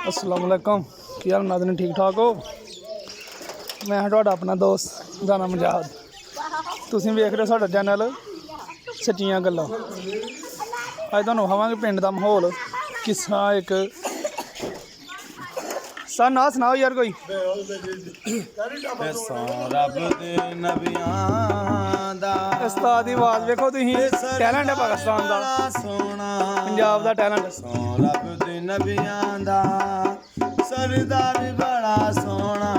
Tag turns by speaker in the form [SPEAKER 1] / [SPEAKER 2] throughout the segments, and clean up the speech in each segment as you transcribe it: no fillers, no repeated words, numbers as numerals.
[SPEAKER 1] अस्सलाम वालेकुम की हाल नाज़रीन, ठीक ठाक हो। मैं तुहाडा अपना दोस्त दाना मजाद। तुसीं वेख रहे हो साडा चैनल सच्चियां गल्लां। अज तुहानूं विखावांगे पिंड दा माहौल किस तरह एक सर ना सनाओ यार कोई
[SPEAKER 2] रब दे नबियां दा
[SPEAKER 1] उस्ताद दी आवाज़ वेखो तुसीं, टैलेंट है पाकिस्तान दा,
[SPEAKER 2] सोना
[SPEAKER 1] पंजाब दा टैलेंट।
[SPEAKER 2] रब दे नबियां दा सरदार बड़ा सोना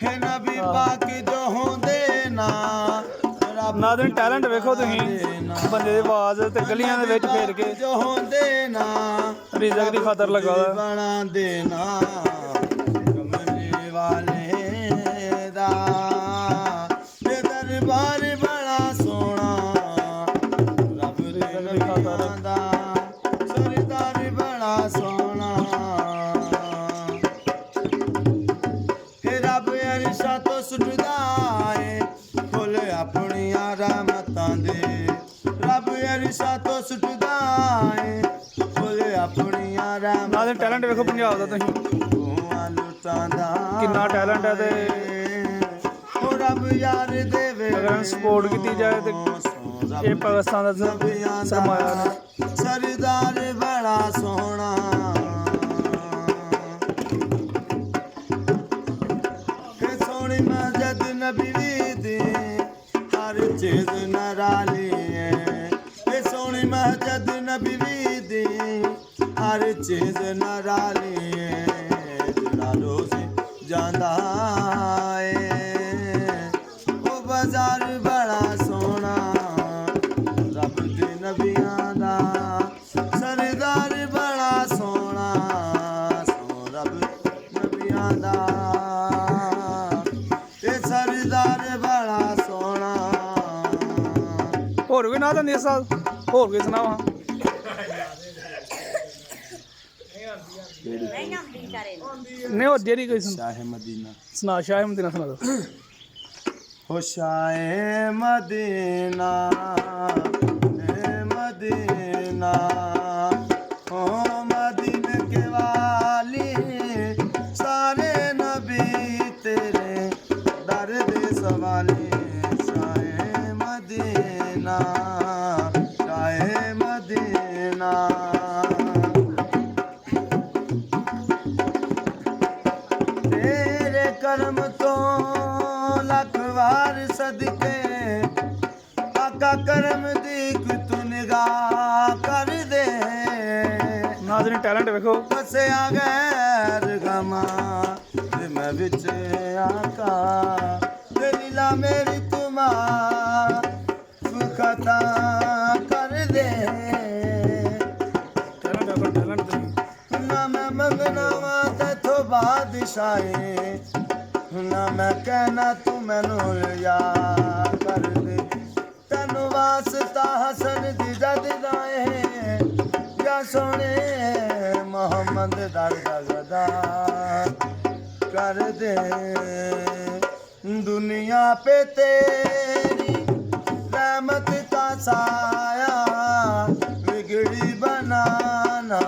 [SPEAKER 2] है नबी पाक जो होंदे ना
[SPEAKER 1] नाज़रीन टैलेंट वेखो तुसीं, बंदे दी आवाज़ ते गलियां दे विच फेर के
[SPEAKER 2] जो होंदे ना
[SPEAKER 1] रिज़क दी खातर लगा दा।
[SPEAKER 2] बना देना कमले वाले दा ते दरबार बड़ा सोना रब दे नबियां दा सरदार बड़ा सोना हे रब अरशा तो सुटदा है फुल अपनियां रहमतां दे रब अरशा तो सुटदा है फुल अपनियां रहमतां
[SPEAKER 1] नाज़रीन टैलेंट वेखो पंजाब दा तुसीं, किन्ना टैलेंट है। ते अगर सपोर्ट की जाए तो ये पाकिस्तान का सरमाया है।
[SPEAKER 2] सरदार बड़ा सोना सोनी मस्जिद नबी दी हर चीज नराली है सोनी मस्जिद नबी दी हर चीज नराली है जड़ा रोज़ जांदा है वो बाजार बड़ा सोना रब दे नबियां दा सरदार बड़ा सोना रब नबियां दा ते सरदार बड़ा सोना
[SPEAKER 1] होर कोई ना दंदी साल होर कोई सुनावा। नहीं होर जेह्ड़ी कोई
[SPEAKER 2] शाह मदीना
[SPEAKER 1] सुना, शाह मदीना सुना दो।
[SPEAKER 2] हो शाह मदीना मदीना हो मदीने के वाली सारे नबी तेरे दर दे सवाली शाह मदीना तेरे करम तो लख वार सदके आका करम दी तू निगाह कर दे
[SPEAKER 1] नाज़रीन टैलेंट वेखो
[SPEAKER 2] फसिया गैर गमा ते मैं बिच आका ते लीला मेरी तुमा खता कर दे
[SPEAKER 1] टैलेंट
[SPEAKER 2] ना मैं मंगना वा तैथों बादशाहे ना मैं कहना तू मैनू याद कर दे तेनू वास्ता हसन दी जद दाए या सोने मोहम्मद दर गदा कर दे दुनिया पे तेरी रहमत का साया बिगड़ी बनाना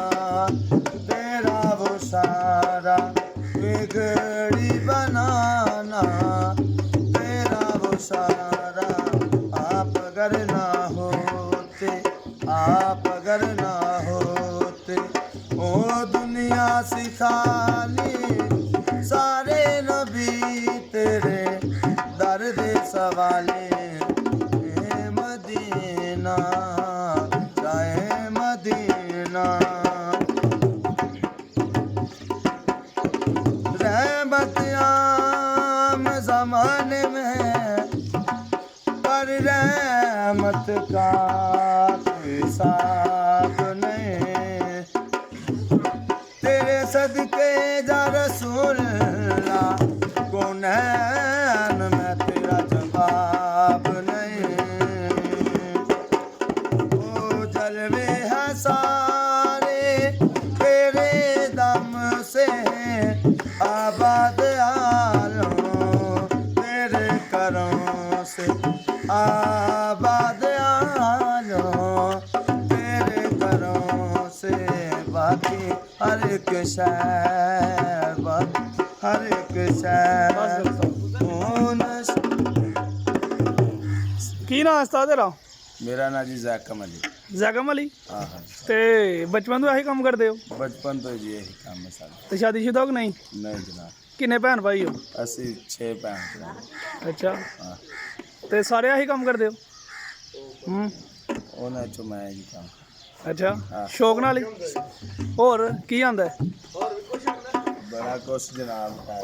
[SPEAKER 2] तेरा वो सारा बिगड़ी बनाना तेरा वो सारा आप अगर ना होते ओ दुनिया सिखाली सारे नबी तेरे दर दे सवाले मदीना जाए मदीना रहमत आम जमाने में पर रहमत का कोई साथ नहीं तेरे सदके जा रसूल अल्लाह कौनैन में तेरा जवाब नहीं ओ जलवे हैं सारे तेरे दम से आबाद आलम तेरे करम से आबाद आलम तेरे करम से ਇੱਕ ਸ਼ੈ ਹਰ ਇੱਕ ਸ਼ੈ ਹੁਣ
[SPEAKER 1] ਕੀ ਨਾਂ ਉਸਤਾਦ ਤੇਰਾ?
[SPEAKER 2] ਮੇਰਾ ਨਾਂ ਜੀ ਜ਼ੈਕਮ ਅਲੀ।
[SPEAKER 1] ਜ਼ੈਕਮ ਅਲੀ।
[SPEAKER 2] ਹਾਂ
[SPEAKER 1] ਤੇ ਬਚਪਨ ਤੋਂ ਇਹੀ ਕੰਮ ਕਰਦੇ ਹੋ?
[SPEAKER 2] ਬਚਪਨ ਤੋਂ ਜੀ ਇਹੀ ਕੰਮ ਹੈ ਸਾਡਾ।
[SPEAKER 1] ਤੇ ਸ਼ਾਦੀशुदा ਹੋ ਕਿ ਨਹੀਂ?
[SPEAKER 2] ਨਹੀਂ ਜਨਾਬ,
[SPEAKER 1] ਕਿੰਨੇ ਭੈਣ ਭਾਈ ਹੋ?
[SPEAKER 2] ਅਸੀਂ 6 ਭੈਣ ਭਰਾ।
[SPEAKER 1] ਅੱਛਾ,
[SPEAKER 2] ਹਾਂ,
[SPEAKER 1] ਤੇ ਸਾਰੇ ਇਹੀ ਕੰਮ ਕਰਦੇ ਹੋ?
[SPEAKER 2] ਉਹਨਾਂ ਚੋਂ ਮੈਂ ਹੀ ਕੰਮ।
[SPEAKER 1] ਅੱਛਾ,
[SPEAKER 2] ਹਾਂ।
[SPEAKER 1] ਸ਼ੌਕ ਨਾਲ ਹੀ? ਹੋਰ ਕੀ ਆਂਦਾ?
[SPEAKER 2] ਬੜਾ ਕੁਛ ਜਨਾਬ ਹੈ।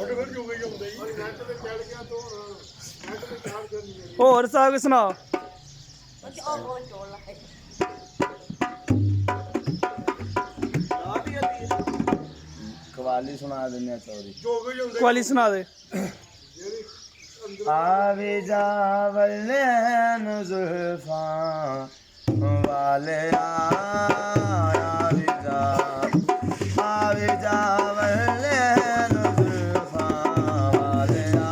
[SPEAKER 1] ਹੋਰ ਸਾਗ ਸੁਣਾ।
[SPEAKER 2] ਕਵਾਲੀ ਸੁਣਾ ਦਿੰਦੇ ਆ ਚੌਰੀ।
[SPEAKER 1] ਕਵਾਲੀ ਸੁਣਾ ਦੇ।
[SPEAKER 2] ਆਵੇ ਜਾਵਲ ਨੈਣ ਜ਼ੁਲਫਾਂ ਵਾਲਿਆ, ਆਵੇ ਜਾਵਲ ਨੈਣ ਜ਼ੁਲਫਾਂ ਵਾਲਿਆ,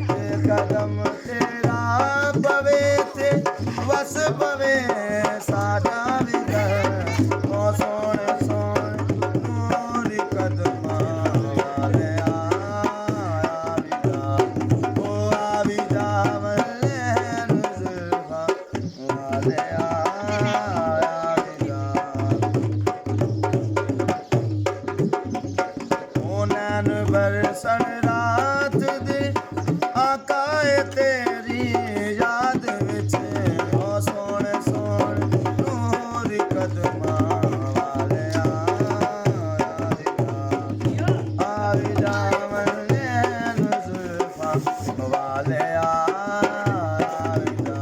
[SPEAKER 2] ਤੇ ਕਦਮ ਤੇਰਾ ਪਵੇ ਤੇ ਵਸ ਪਵੇ ਸਾਡਾ ਵੀ ਘਰ। ਓ ਸੋਹਣੇ ਸੋਹਣੇ ਨੂਰੀ ਕਦਮਾਂ ਵਾਲਿਆ, ਆਵੀ ਜਾਵਲ ਨੈਣ ਜ਼ੁਲਫਾਂ ਵਾਲਿਆ, ਆਵੀ ਜਾ। ਓ ਨੈਣ ਬਰਸਣ ਰਾਤ ਦੇ ਆਕਾਏ ਤੇਰੀ ਯਾਦ ਵਿੱਚ। ਓ ਸੋਹਣੇ ਸੋਹਣੇ ਨੂਰੀ ਕਦਮਾਂ ਵਾਲਿਆ, ਆਵੀ ਜਾਵਲ ਨੈਣ ਜ਼ੁਲਫਾਂ ਵਾਲਿਆ, ਆਵੀ ਜਾ।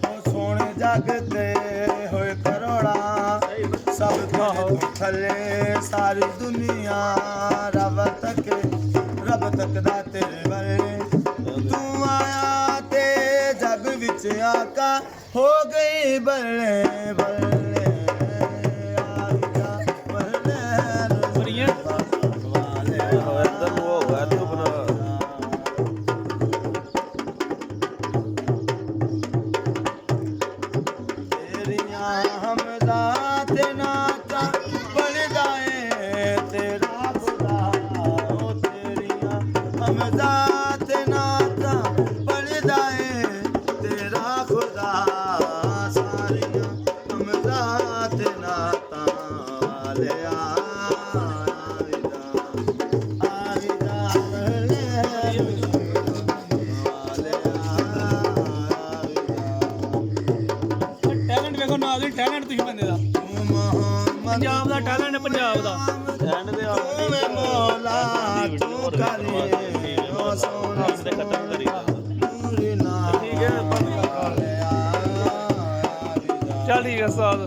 [SPEAKER 2] ਓ ਸੋਹਣੇ ਜਗ ਤੇ ਹੋਏ ਕਰੋੜਾ, ਸਭ ਤੋਂ ਥੱਲੇ ਸਾਰੀ ਦੁਨੀਆ ਰੱਬ ਤੱਕਦਾ ਤੇਰੇ ਵੱਲ। ਤੂੰ ਆਇਆ ਤੇ ਜਗ ਵਿੱਚ ਆਕਾ ਹੋ ਗਈ ਬੱਲੇ ਬੱਲੇ, ਆਵੀ ਜਾ ਬੱਲੇ
[SPEAKER 1] ਬੜੀਆਂ
[SPEAKER 2] ਤੇਰੀਆਂ ਹਮਦਾਂ ਤੇ ਨਾਤਾਂ ਬਣਦਾ ਏ ਤੇਰਾ ਖੁਦਾ। ਓ ਤੇਰੀਆਂ ਹਮਦਾਂ ਤੇ ਨਾਤਾਂ ਬਣਦਾ ਏ ਤੇਰਾ ਖੁਦਾ। ਸਾਰੀਆਂ ਹਮਦਾਂ ਤੇ ਨਾਤਾਂ ਵਾਲਿਆ, ਆਵੀ ਜਾ
[SPEAKER 1] ਟੈਲੈਂਟ ਵੇਖੋ ਨਾਲ ਦੀ ਟੈਲੈਂਟ ਤੁਸੀਂ ਬੰਦੇ ਦਾ। ਪੰਜਾਬ ਦਾ ਟੈਲੈਂਟ, ਪੰਜਾਬ ਦਾ।
[SPEAKER 2] ਤੂੰ ਮੌਲਾ ਤੂੰ ਕਰੇ ਓ ਸੋਹਣਾ ਨੂਰੀ ਨਾ।
[SPEAKER 1] ਠੀਕ ਹੈ, ਚੱਲ ਠੀਕ ਹੈ ਉਸਤਾਦ।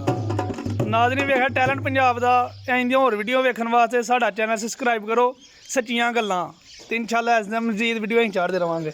[SPEAKER 1] ਨਾਜ਼ਰੀਨ ਵੇਖਿਆ ਟੈਲੈਂਟ ਪੰਜਾਬ ਦਾ। ਇੰਝ ਦੀਆਂ ਹੋਰ ਵੀਡੀਓ ਵੇਖਣ ਵਾਸਤੇ ਸਾਡਾ ਚੈਨਲ ਸਬਸਕ੍ਰਾਈਬ ਕਰੋ, ਸੱਚੀਆਂ ਗੱਲਾਂ। ਤੇ ਇਨਸ਼ਾਅੱਲਾ ਇਸ ਦਾ ਮਜ਼ੀਦ ਵੀਡੀਓ ਅਸੀਂ ਚਾੜਦੇ ਰਵਾਂਗੇ।